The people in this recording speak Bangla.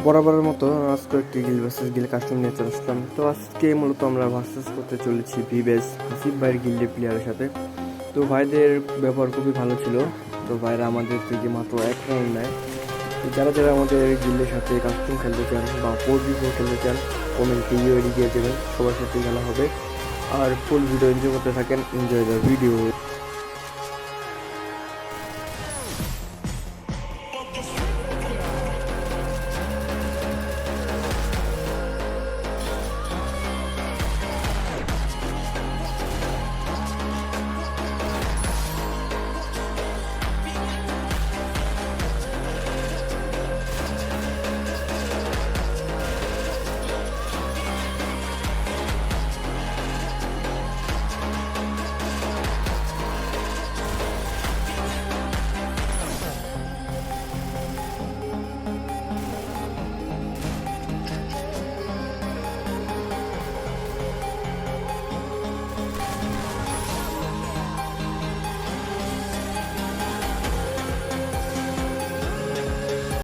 বরাবরের মতো আজকে একটি গিল ভার্সেস গিল কাস্টম নিয়ে চলে আসলাম। তো আজকে মূলত আমরা ভার্সেস করতে চলেছি ভিভেস হাসিফ ভাইয়ের গিল্ডে প্লেয়ারের সাথে। তো ভাইদের ব্যবহার খুবই ভালো ছিল। তো ভাইরা আমাদের থেকে মাত্র 1 রাউন্ড নেয়। তো যারা যারা আমাদের গিল্ডের সাথে কাস্টম খেলতে চান বা 4v4 খেলতে চান, কমেন্টে ইউআইডি দিয়ে দেবেন, সবার সাথে খেলা হবে। আর ফুল ভিডিও এনজয় করতে থাকেন, এনজয় দ্য ভিডিও।